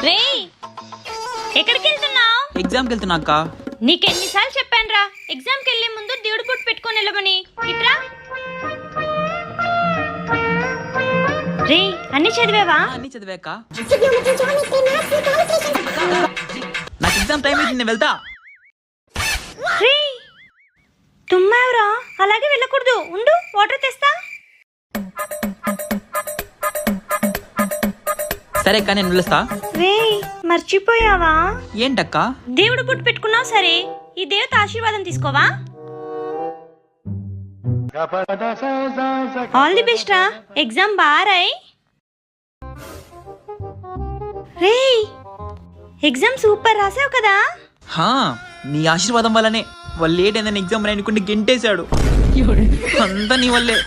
రేయ్ ఎక్కడికి వెళ్తున్నావు? ఎగ్జామ్కి వెళ్తున్నా అక్క. నీకెన్నిసార్లు చెప్పానురా ఎగ్జామ్కి వెళ్ళే ముందు దేవుడు పుట్టు పెట్టుకొని వెళ్ళమని. ఇట్రా. రేయ్ అన్ని చదివావా? అన్ని చదివాక నాకు ఎగ్జామ్ టైం అయింది, నేను వెళ్తా. రేయ్ తుమ్మావురా, అలాగే వెళ్ళకూడదు, ఉండు వాటర్ తెస్తా. సరే అక్క, నేను వెళ్ళొస్తా. రేయ్ మర్చిపోయావా? ఏంటక్క? దేవుడు పుట్టు పెట్టుకున్నావు సరే, ఈ దేవత ఆశీర్వాదం తీసుకోవా. ఆల్ ది బెస్ట్ రా, ఎగ్జామ్ బాగా రాయ్. రేయ్ ఎగ్జామ్ సూపర్ రాసావు కదా. హా, నీ ఆశీర్వాదం వల్లనే వాళ్ళు లేట్ అయిందని ఎగ్జామ్ రాయనుకుంటే గెంటేశాడు. అంతా నీ వల్లే.